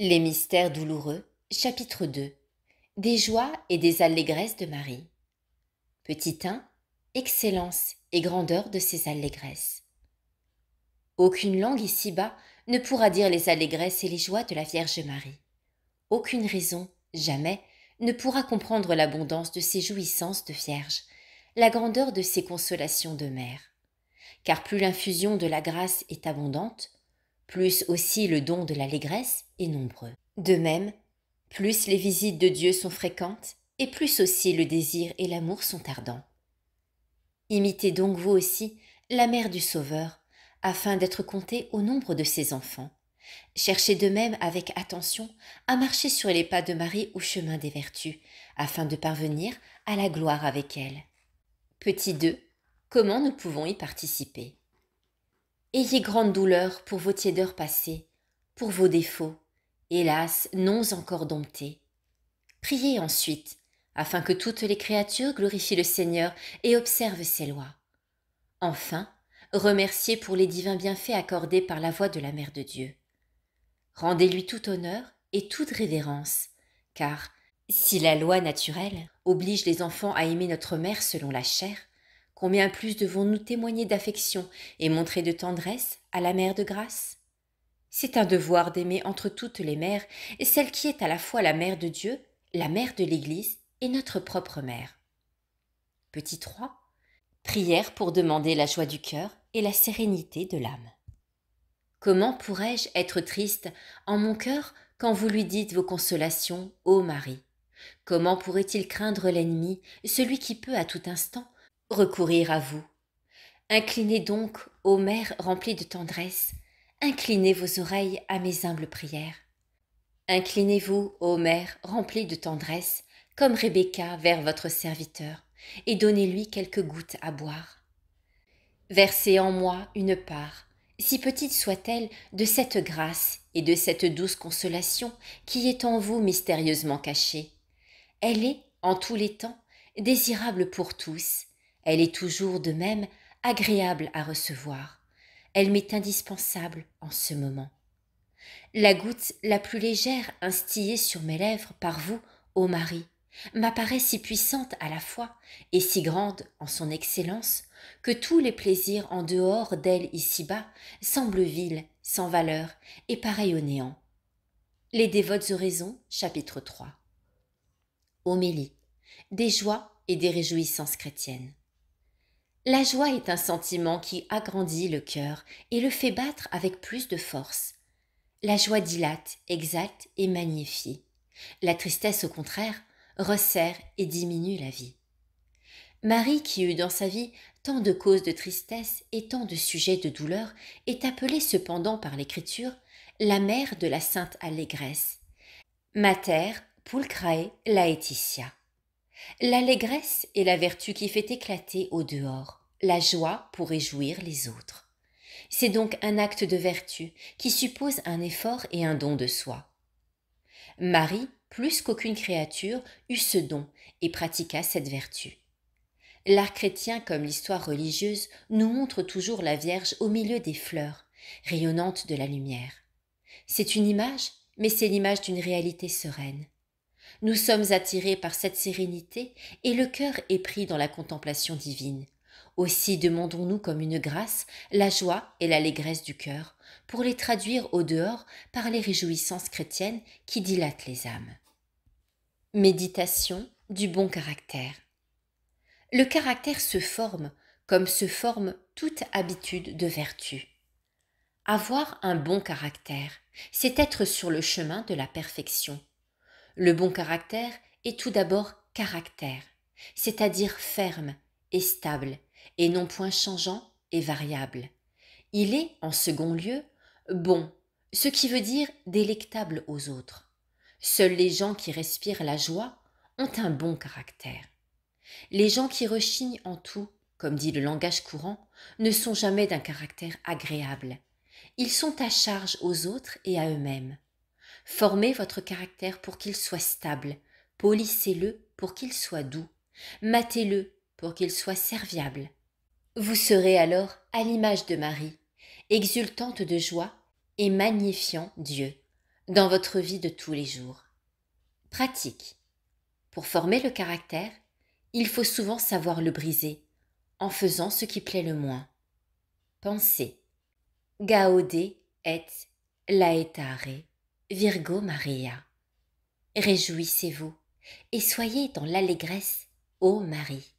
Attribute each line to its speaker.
Speaker 1: Les mystères douloureux, chapitre 2. Des joies et des allégresses de Marie. Petit 1. Excellence et grandeur de ces allégresses. Aucune langue ici-bas ne pourra dire les allégresses et les joies de la Vierge Marie. Aucune raison, jamais, ne pourra comprendre l'abondance de ses jouissances de Vierge, la grandeur de ses consolations de mère. Car plus l'infusion de la grâce est abondante, plus aussi le don de l'allégresse est nombreux. De même, plus les visites de Dieu sont fréquentes, et plus aussi le désir et l'amour sont ardents. Imitez donc vous aussi la mère du Sauveur, afin d'être comptés au nombre de ses enfants. Cherchez de même avec attention à marcher sur les pas de Marie au chemin des vertus, afin de parvenir à la gloire avec elle. Petit 2. Comment nous pouvons y participer? Ayez grande douleur pour vos tiédeurs passées, pour vos défauts, hélas, non encore domptés. Priez ensuite, afin que toutes les créatures glorifient le Seigneur et observent ses lois. Enfin, remerciez pour les divins bienfaits accordés par la voix de la Mère de Dieu. Rendez-lui tout honneur et toute révérence, car si la loi naturelle oblige les enfants à aimer notre mère selon la chair, combien plus devons-nous témoigner d'affection et montrer de tendresse à la Mère de grâce? C'est un devoir d'aimer entre toutes les mères et celle qui est à la fois la Mère de Dieu, la Mère de l'Église et notre propre mère. Petit 3. Prière pour demander la joie du cœur et la sérénité de l'âme. Comment pourrais-je être triste en mon cœur quand vous lui dites vos consolations, ô Marie? Comment pourrait-il craindre l'ennemi, celui qui peut à tout instant recourir à vous? Inclinez donc, ô mère remplie de tendresse, inclinez vos oreilles à mes humbles prières. Inclinez-vous, ô mère remplie de tendresse, comme Rebecca vers votre serviteur, et donnez-lui quelques gouttes à boire. Versez en moi une part, si petite soit-elle, de cette grâce et de cette douce consolation qui est en vous mystérieusement cachée. Elle est, en tous les temps, désirable pour tous, elle est toujours de même agréable à recevoir, elle m'est indispensable en ce moment. La goutte la plus légère instillée sur mes lèvres par vous, ô Marie, m'apparaît si puissante à la fois et si grande en son excellence que tous les plaisirs en dehors d'elle ici-bas semblent vils, sans valeur et pareils au néant. Les dévotes oraisons, chapitre 3. Homélie, des joies et des réjouissances chrétiennes. La joie est un sentiment qui agrandit le cœur et le fait battre avec plus de force. La joie dilate, exalte et magnifie. La tristesse, au contraire, resserre et diminue la vie. Marie, qui eut dans sa vie tant de causes de tristesse et tant de sujets de douleur, est appelée cependant par l'Écriture la mère de la sainte allégresse, Mater pulchrae laetitia. L'allégresse est la vertu qui fait éclater au dehors, la joie pour réjouir les autres. C'est donc un acte de vertu qui suppose un effort et un don de soi. Marie, plus qu'aucune créature, eut ce don et pratiqua cette vertu. L'art chrétien comme l'histoire religieuse nous montre toujours la Vierge au milieu des fleurs, rayonnante de la lumière. C'est une image, mais c'est l'image d'une réalité sereine. Nous sommes attirés par cette sérénité et le cœur est pris dans la contemplation divine. Aussi demandons-nous comme une grâce la joie et l'allégresse du cœur pour les traduire au dehors par les réjouissances chrétiennes qui dilatent les âmes. Méditation du bon caractère. Le caractère se forme comme se forme toute habitude de vertu. Avoir un bon caractère, c'est être sur le chemin de la perfection. Le bon caractère est tout d'abord caractère, c'est-à-dire ferme et stable, et non point changeant et variable. Il est, en second lieu, bon, ce qui veut dire délectable aux autres. Seuls les gens qui respirent la joie ont un bon caractère. Les gens qui rechignent en tout, comme dit le langage courant, ne sont jamais d'un caractère agréable. Ils sont à charge aux autres et à eux-mêmes. Formez votre caractère pour qu'il soit stable, polissez-le pour qu'il soit doux, matez-le pour qu'il soit serviable. Vous serez alors à l'image de Marie, exultante de joie et magnifiant Dieu, dans votre vie de tous les jours. Pratique. Pour former le caractère, il faut souvent savoir le briser, en faisant ce qui plaît le moins. Pensez. Gaude et laetare, Virgo Maria. Réjouissez-vous et soyez dans l'allégresse, ô Marie.